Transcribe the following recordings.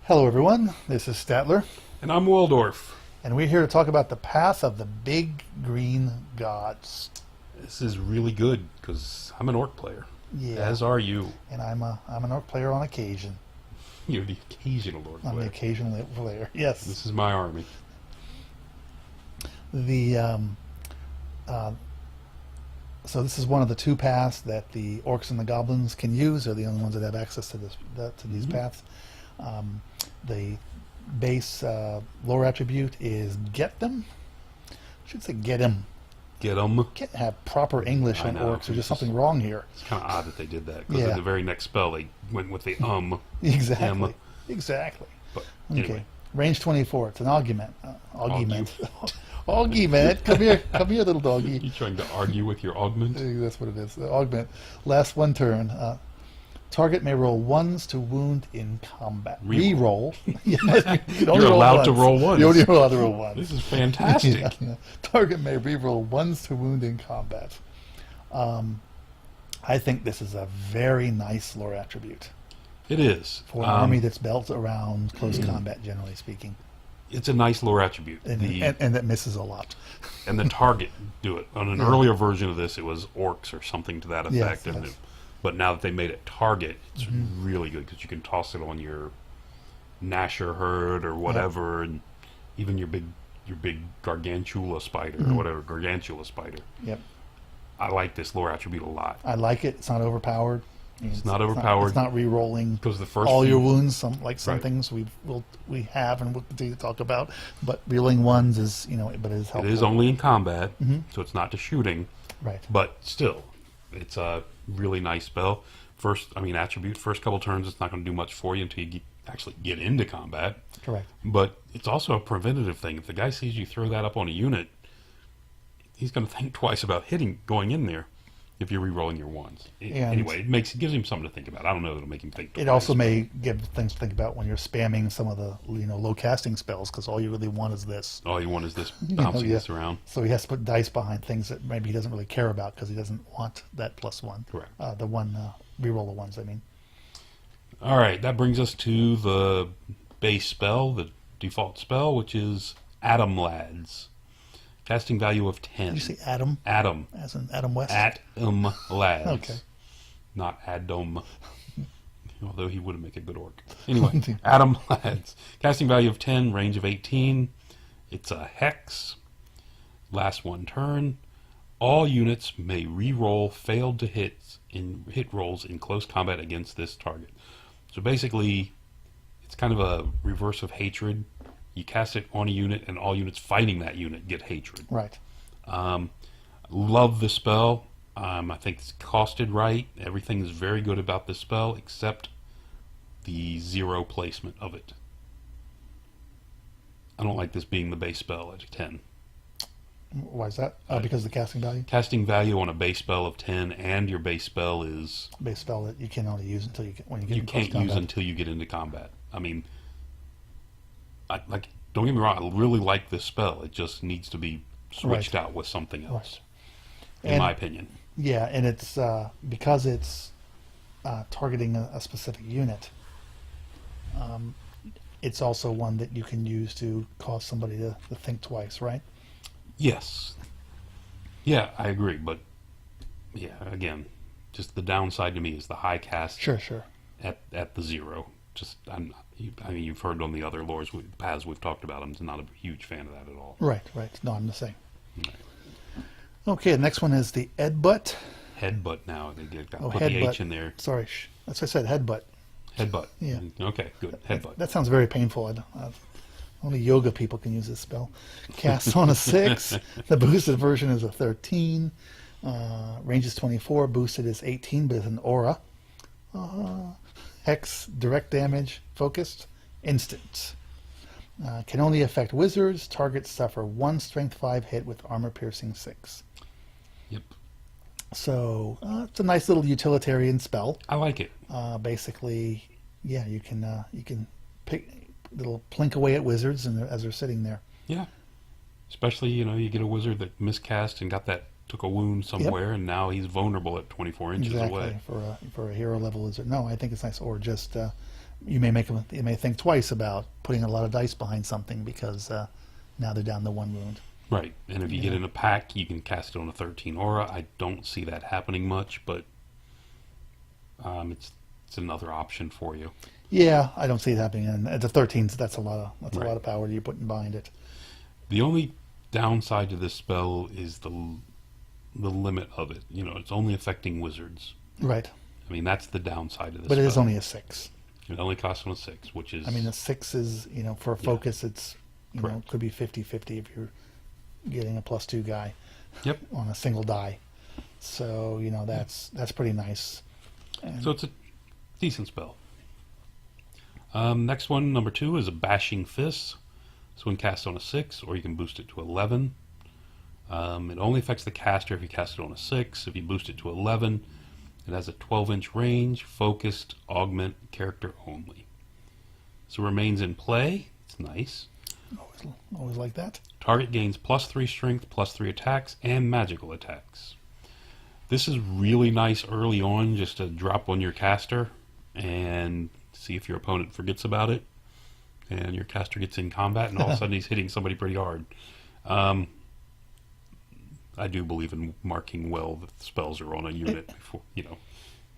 Hello everyone, this is Statler, And I'm Waldorf. and we're here to talk about the path of the big green gods. This is really good because I'm an orc player, Yeah, as are you. and I'm an orc player on occasion. You're the occasional orc I'm the player. occasional player, yes. This is my army. So this is one of the two paths that the orcs and the goblins can use. They're the only ones that have access to these paths. The base lore attribute is get them. I should say get him. Get 'em. Can't have proper English I on know. orcs. There's just something wrong here. It's kind of odd that they did that because Yeah. in the very next spell they went with the Exactly. M. Exactly. But Okay. anyway, Range 24. It's an augment. Augment. Augment. Come here, little doggy. you trying to argue with your augment? That's what it is. Augment. Last one turn. Target may roll ones to wound in combat. Re-roll. You You're allowed to roll ones. You're only allowed to roll ones. This is fantastic. Yeah. Target may re-roll ones to wound in combat. I think this is a very nice lore attribute It is. for an army that's built around close combat, generally speaking, It's a nice lore attribute. and that misses a lot. And the target do it. On an earlier version of this, it was orcs or something to that effect. Yes, and yes. But now that they made it target, it's really good because you can toss it on your Nasher herd or whatever, and even your big Gargantula spider or whatever, Gargantula spider. Yep. I like this lore attribute a lot. I like it. It's not overpowered. I mean, It's not overpowered. It's not re-rolling Because the first all few- your wounds. Some Right. things we have and we'll continue to talk about. But re-rolling ones is but it is It helpful. is only in combat, so it's not to shooting. Right. But still, it's a really nice spell. Attribute. First couple turns, it's not going to do much for you until you actually get into combat. Correct. But it's also a preventative thing. If the guy sees you throw that up on a unit, he's going to think twice about going in there if you're re-rolling your ones. Anyway, it gives him something to think about. I don't know that it'll make him think twice. It also may give things to think about when you're spamming some of the low casting spells, because all you really want is this. All you want is this bouncing this around. So he has to put dice behind things that maybe he doesn't really care about because he doesn't want that +1. Correct. The one reroll the ones. I mean. All right, that brings us to the base spell, the default spell, which is Atom Lads. Casting value of 10. Did you say Adam? Atom. As in Adam West? Atom Lads. Okay. Not Adam. Although he would make a good orc. Anyway, Atom Lads. Casting value of 10, range of 18. It's a hex. Last one turn. All units may re-roll failed to hit rolls in close combat against this target. So basically, it's kind of a reverse of hatred. You cast it on a unit, and all units fighting that unit get hatred. Right. Love the spell. I think it's costed right. Everything is very good about this spell, except the 0 placement of it. I don't like this being the base spell at 10. Why is that? Because of the casting value? Casting value on a base spell of 10, and your base spell is Base spell that you can only use until when you get you in close can't use combat. until you get into combat. I mean, don't get me wrong. I really like this spell. It just needs to be switched out with something else, in my opinion. Yeah, and it's because it's targeting a specific unit. It's also one that you can use to cause somebody to think twice, right? Yes. Yeah, I agree. But yeah, again, just the downside to me is the high cast Sure. at the 0. You've heard on the other paths we've talked about. I'm not a huge fan of that at all. Right. No, I'm the same. Right. Okay, the next one is the Edbutt. Headbutt now. They got to put headbutt. the H in there. Sorry, that's what I said, headbutt. Headbutt. Yeah. Okay, good. Headbutt. That sounds very painful. Only yoga people can use this spell. Cast on a 6. The boosted version is a 13. Range is 24. Boosted is 18, but it's an aura. Hex, direct damage, focused, instant. Can only affect wizards. Targets suffer 1 strength 5 hit with armor piercing 6. Yep. So it's a nice little utilitarian spell. I like it. Basically, yeah, you can pick little plink away at wizards and as they're sitting there. Yeah. Especially, you get a wizard that miscast and took a wound somewhere, and now he's vulnerable at 24 inches away. For a hero level wizard. No, I think it's nice. Or just you may think twice about putting a lot of dice behind something because now they're down to 1 wound. Right, and if you get in a pack, you can cast it on a 13 aura. I don't see that happening much, but it's another option for you. Yeah, I don't see it happening. And at the 13s, that's a lot Right. of power that you're putting behind it. The only downside to this spell is the limit of it. You know, it's only affecting wizards. Right. I mean, that's the downside of this But spell. it is only a 6. It only costs on a 6, which is... I mean, a 6 is, for a focus, it's, Correct. it could be 50-50 if you're getting a +2 guy Yep. on a single die. So, that's pretty nice. And So it's a decent spell. Next one, number 2, is a Bashing Fist. This one casts on a 6, or you can boost it to 11. It only affects the caster if you cast it on a 6. If you boost it to 11, it has a 12-inch range, focused, augment, character only. So it remains in play. It's nice. always like that. Target gains +3 strength, +3 attacks, and magical attacks. This is really nice early on, just to drop on your caster and see if your opponent forgets about it. And your caster gets in combat, and all of a sudden he's hitting somebody pretty hard. I do believe in marking well that the spells are on a unit before,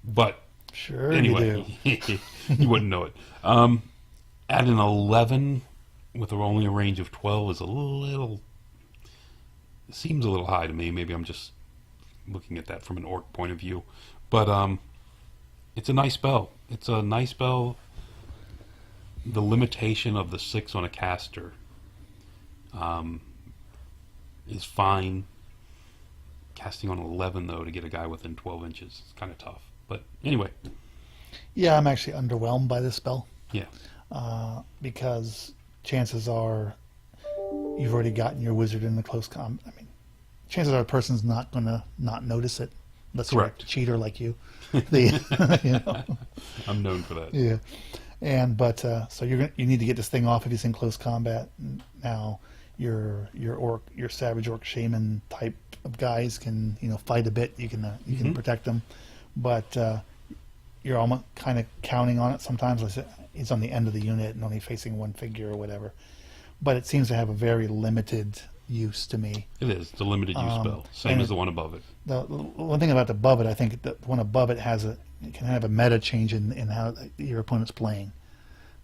But Sure anyway, you do. you wouldn't know it. At an 11 with only a range of 12 is seems a little high to me. Maybe I'm just looking at that from an orc point of view. But it's a nice spell. It's a nice spell. The limitation of the 6 on a caster is fine. Casting on 11, though, to get a guy within 12 inches is kind of tough. But anyway. Yeah, I'm actually underwhelmed by this spell. Yeah. Because chances are you've already gotten your wizard in the close combat. I mean, chances are a person's not going to not notice it unless you're a Correct. cheater like you. I'm known for that. Yeah. So you need to get this thing off if he's in close combat. Now your savage orc shaman type of guys can fight a bit. You can protect them, but you're almost kind of counting on it sometimes. Like he's on the end of the unit and only facing one figure or whatever. But it seems to have a very limited use to me. It is. It's a limited use spell. Same as the one above it. The one thing about above it, I think the one above it can have a meta change in how your opponent's playing,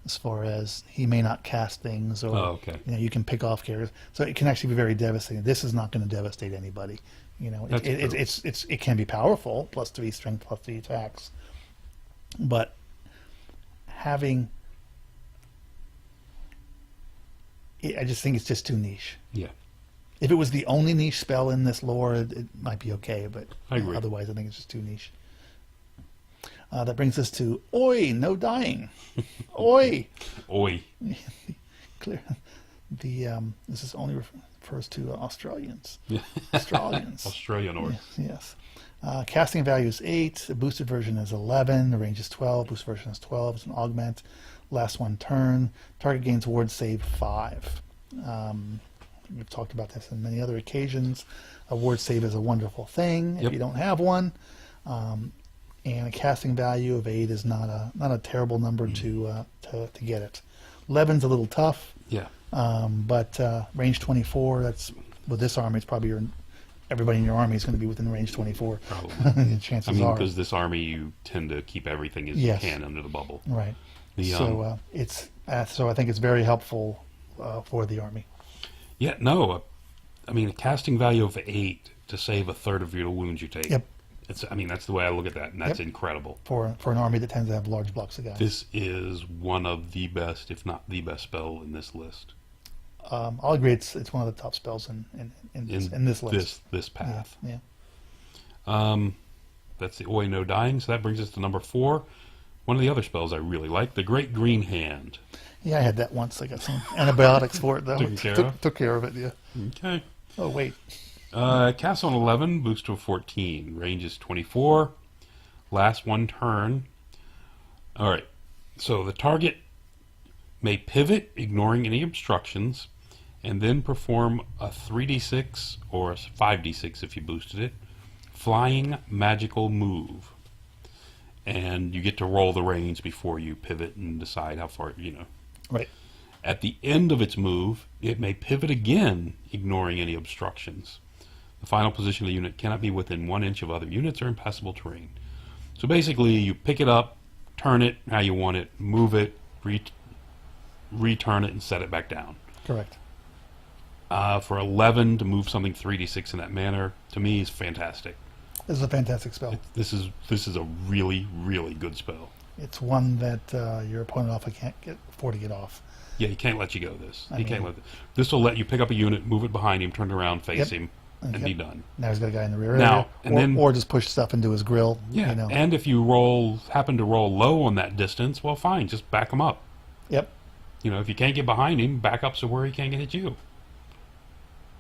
as far as he may not cast things, or you can pick off characters, so it can actually be very devastating. This is not going to devastate anybody. It can be powerful, +3 strength, +3 attacks, but I just think it's just too niche. Yeah. If it was the only niche spell in this lore, it might be okay, but I agree. Otherwise I think it's just too niche. That brings us to Oi, no dying. Oi. Oi. Clear. This is only refers to Australians. Australians. Australian orcs. Yes. Casting value is 8. The boosted version is 11. The range is 12. Boosted version is 12. It's an augment. Last one turn. Target gains ward save 5. We've talked about this on many other occasions. A ward save is a wonderful thing if you don't have one. And a casting value of 8 is not a terrible number to get it. 11's a little tough. Yeah. But range 24, that's with this army, it's probably everybody in your army is going to be within range 24. Probably. Chances are. Because this army, you tend to keep everything as Yes. you can under the bubble. Right. So I think it's very helpful for the army. Yeah, no. I mean, a casting value of 8 to save a third of your wounds you take. Yep. That's the way I look at that, and that's incredible. For an army that tends to have large blocks of guys. This is one of the best, if not the best spell in this list. I'll agree. It's one of the top spells in this list. This path. Yeah. That's the Oi No Dying. So that brings us to number 4. One of the other spells I really like, the Great Green Hand. Yeah, I had that once. I got some antibiotics for it though. Took care of it. Yeah. Okay. Oh wait. Cast on 11, boost to a 14. Range is 24. Last one turn. All right. So the target may pivot, ignoring any obstructions, and then perform a 3d6 or a 5d6 if you boosted it, flying magical move. and you get to roll the range before you pivot and decide how far, Right. At the end of its move, it may pivot again, ignoring any obstructions. The final position of the unit cannot be within 1 inch of other units or impassable terrain. So basically, you pick it up, turn it how you want it, move it, return it, and set it back down. Correct. For 11 to move something 3d6 in that manner, to me, is fantastic. This is a fantastic spell. This is a really, really good spell. It's one that your opponent often can't afford to get off. Yeah, he can't let you go this. This will let you pick up a unit, move it behind him, turn it around, face him, and be done. Now he's got a guy in the rear Now, area, or just push stuff into his grill. Yeah, and if you happen to roll low on that distance, well, fine, just back him up. Yep. If you can't get behind him, back up so where he can't get at you.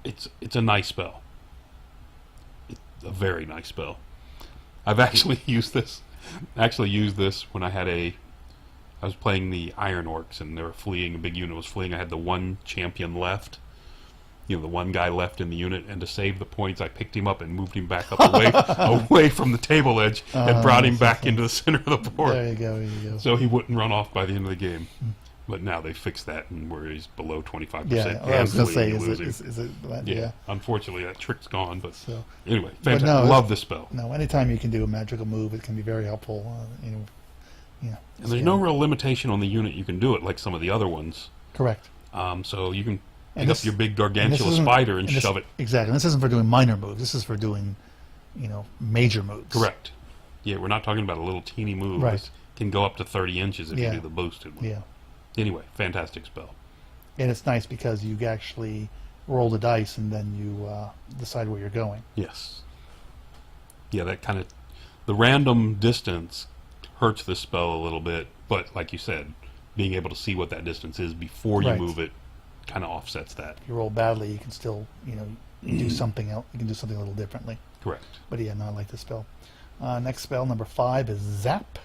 It's a nice spell. It's a very nice spell. I've actually used this. When I was playing the Iron Orcs, and they were fleeing. A big unit was fleeing. I had the one champion left. The one guy left in the unit, and to save the points, I picked him up and moved him back up away from the table edge, and brought him back into the center of the board. There you go. So he wouldn't run off by the end of the game. But now they fixed that, and where he's below 25%. Yeah, I was going to say, is it yeah. Unfortunately, that trick's gone. But so, anyway, fantastic. Love this spell. No, anytime you can do a magical move, it can be very helpful. And there's no real limitation on the unit you can do it, like some of the other ones. Correct. So you can pick up your big gargantuan spider and shove it. Exactly. And this isn't for doing minor moves. This is for doing, major moves. Correct. Yeah, we're not talking about a little teeny move. Right. It can go up to 30 inches if you do the boosted one. Yeah. Anyway, fantastic spell. And it's nice because you actually roll the dice and then you decide where you're going. Yes. Yeah, that kind of... The random distance hurts this spell a little bit, but like you said, being able to see what that distance is before you move it kind of offsets that. If you roll badly, you can still, do something else. You can do something a little differently. Correct. But yeah, no, I like this spell. Next spell, number 5, is Zap.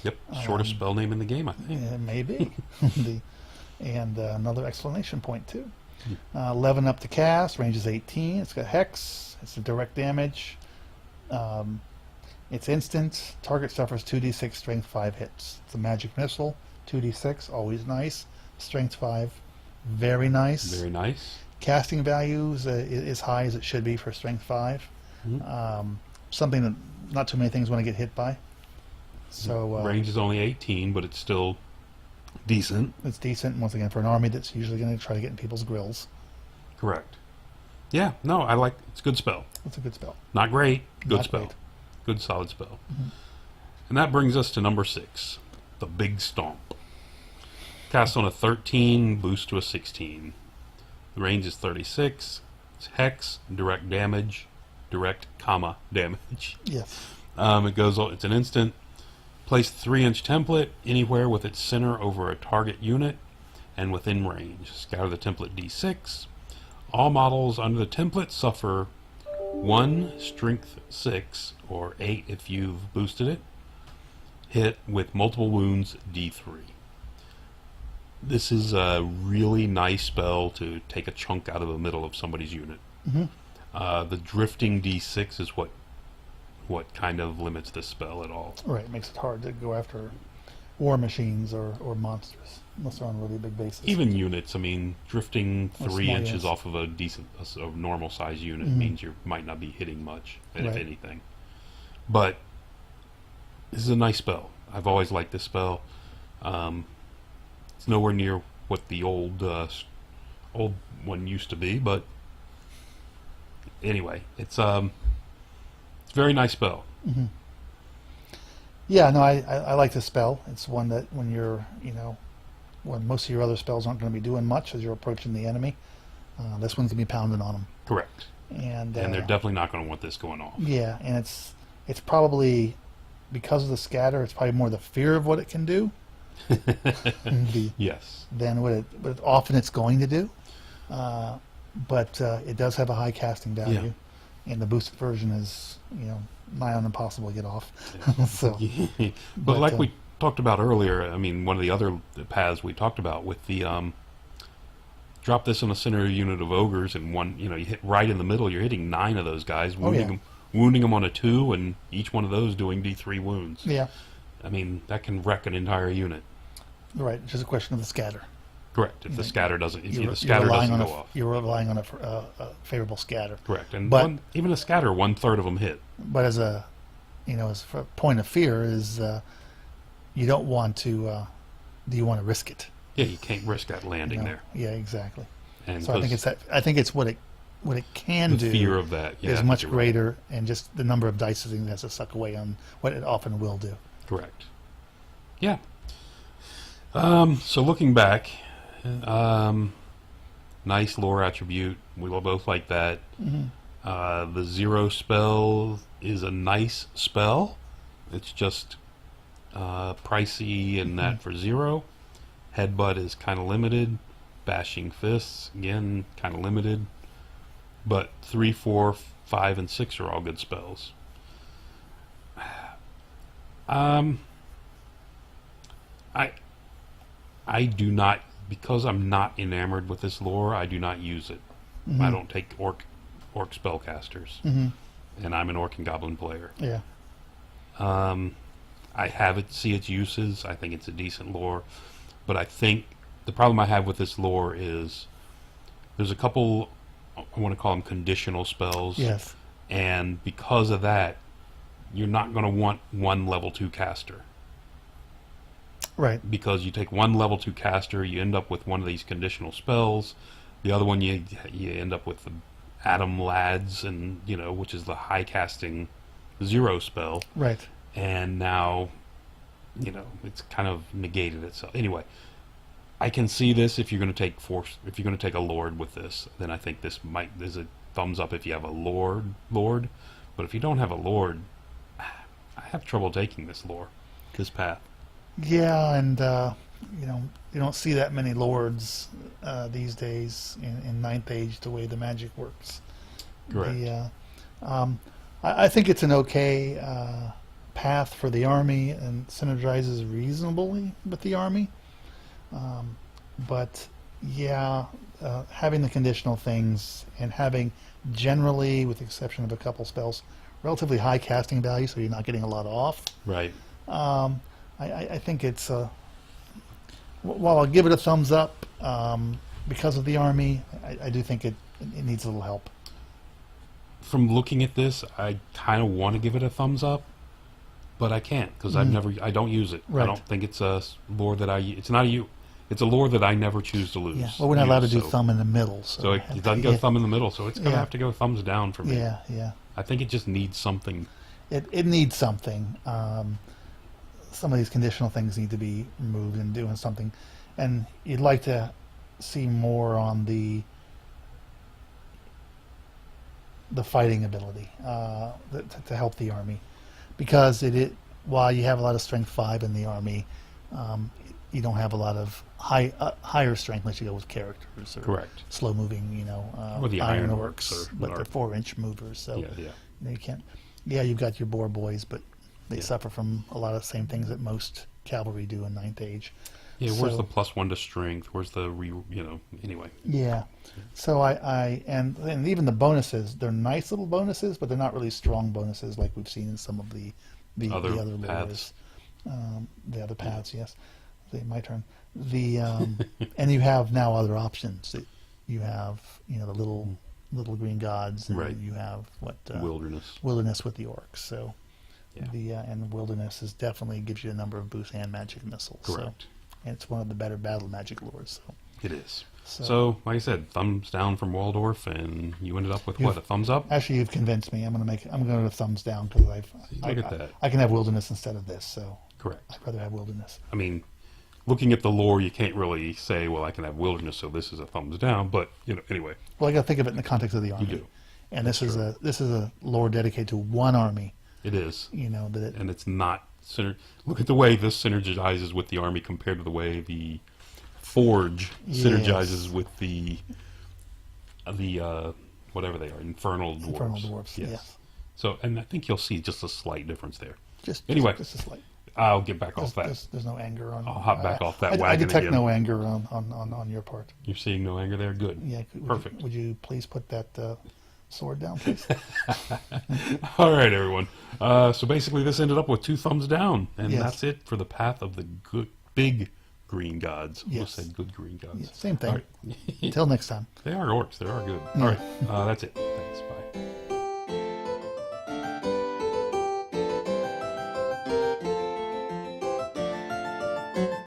Yep, shortest spell name in the game, I think. Maybe. And another exclamation point, too. 11 up to cast, range is 18. It's got Hex. It's a direct damage. It's instant. Target suffers 2d6 strength 5 hits. It's a magic missile. 2d6, always nice. Strength 5, very nice. Very nice. Casting values is high as it should be for strength 5. Mm-hmm. Something that not too many things want to get hit by. So range is only 18, but it's still decent. It's decent, once again, for an army that's usually going to try to get in people's grills. Correct. Yeah, no, it's a good spell. It's a good spell. Not great, good Not spell. great. Good, solid spell. Mm-hmm. And that brings us to number 6, the Big Stomp. Cast on a 13, boost to a 16. The range is 36. It's Hex, direct damage, damage. Yes. It's an instant. Place the 3-inch template anywhere with its center over a target unit and within range. Scatter the template d6. All models under the template suffer 1 strength 6 or 8 if you've boosted it. Hit with multiple wounds d3. This is a really nice spell to take a chunk out of the middle of somebody's unit. Mm-hmm. The drifting d6 is what kind of limits this spell at all. Right, it makes it hard to go after war machines or monsters, unless they're on really big bases. Even units, drifting Or 3 small inches units. off of a normal size unit means you might not be hitting much, if anything. But this is a nice spell. I've always liked this spell. It's nowhere near what the old one used to be, but anyway, it's a very nice spell. Mm-hmm. Yeah, no, I like this spell. It's one that when you're, when most of your other spells aren't going to be doing much as you're approaching the enemy, this one's going to be pounding on them. Correct. And they're definitely not going to want this going off. Yeah, and it's probably, because of the scatter, it's probably more the fear of what it can do Yes. than what often it's going to do. But it does have a high casting value, and the boosted version is, nigh on impossible to get off. So, but like we talked about earlier, one of the other paths we talked about with the drop this on a center unit of ogres, and one, you hit right in the middle. You're hitting 9 of those guys, wounding them on a 2, and each one of those doing d3 wounds. Yeah. I mean, that can wreck an entire unit. Right, it's just a question of the scatter. Correct. If the scatter doesn't, if the You're scatter relying doesn't on go off. You're relying on a favorable scatter. Correct. And But- even a scatter, 1/3 of them hit. But as a, as a point of fear is, you don't want to. Do you want to risk it? Yeah, you can't risk that landing No. there. Yeah, exactly. And So I think 'cause it's that. I think it's what it can the do. fear of that is much you're right. greater, and just the number of dice it has to suck away on what it often will do. Correct. Yeah. So looking back, nice lore attribute. We will both like that. The 0 spell is a nice spell. It's just pricey and that for 0. Headbutt is kind of limited. Bashing Fists, again, kind of limited. But 3, 4, 5, and 6 are all good spells. I do not, because I'm not enamored with this lore, I do not use it. I don't take orc spellcasters. And I'm an orc and goblin player. Yeah. I have it, see its uses. I think it's a decent lore. But I think the problem I have with this lore is there's a couple, I want to call them conditional spells. Yes. And because of that, you're not going to want one level 2 caster. Right. Because you take one level 2 caster, you end up with one of these conditional spells. The other one, you end up with the Atom Lads, and which is the high casting 0 spell. Right. And now, it's kind of negated itself. Anyway, I can see this if you're going to take if you're going to take a Lord with this, then I think there's a thumbs up if you have a Lord. But if you don't have a Lord, I have trouble taking this path. Yeah, and you don't see that many lords these days in Ninth Age the way the magic works. Correct. I think it's an okay path for the army and synergizes reasonably with the army. But yeah, having the conditional things and having generally, with the exception of a couple spells, relatively high casting value, so you're not getting a lot off. Right. I think it's while I'll give it a thumbs up because of the army, I do think it needs a little help. From looking at this, I kind of want to give it a thumbs up, but I can't because I don't use it. Right. I don't think it's a lore that it's a lore that I never choose to lose. Yeah. Well, we're not allowed to do so- thumb in the middle, So it doesn't go thumb in the middle, so it's going to Yeah. have to go thumbs down for me. Yeah, yeah. I think it just needs something. It needs something. Some of these conditional things need to be removed and doing something, and you'd like to see more on the fighting ability to help the army, because while you have a lot of strength 5 in the army, you don't have a lot of higher strength unless you go with characters or Correct. slow moving, Or the iron iron orcs, orcs or but they're whatever. 4-inch movers, so Yeah. you can't. Yeah, you've got your boar boys, but they Yeah. suffer from a lot of the same things that most cavalry do in Ninth Age. Yeah, where's So- the +1 to strength? Where's the anyway. Yeah. So and even the bonuses, they're nice little bonuses, but they're not really strong bonuses like we've seen in some of the Other other paths. lures. The other paths, yes. My turn. And you have now other options. You have the little green gods, and Right. you have Wilderness. wilderness with the orcs. So Yeah. and wilderness definitely gives you a number of boost and magic missiles. Correct. So, and it's one of the better battle magic lures. So. It is. So- So, like I said, thumbs down from Waldorf, and you ended up with what, a thumbs up? Actually, you've convinced me. I'm going to thumbs down because Look at that. I can have wilderness instead of this, so Correct. I'd rather have wilderness. I mean, looking at the lore, you can't really say, well, I can have wilderness, so this is a thumbs down. But anyway, Well, I got to think of it in the context of the army. do. And this is a lore dedicated to one army. it is, and it's not. Look at the way this synergizes with the army compared to the way the Forge synergizes with the whatever they are, infernal dwarves. Infernal dwarves. Yes. So, and I think you'll see just a slight difference there. Anyway, Just just a slight. I'll get back off that. There's no anger on. I'll hop back off that I wagon detect again. no anger on your part. You're seeing no anger there. Good. Yeah. Perfect. Would you please put that sword down, please? All right, everyone. So basically, this ended up with 2 thumbs down, and Yes. that's it for the path of the good, big green gods. Yes. Almost said good green gods. Yeah, same thing. All right. Until next time. They are orcs. They are good. All right. That's it. Thanks. Bye.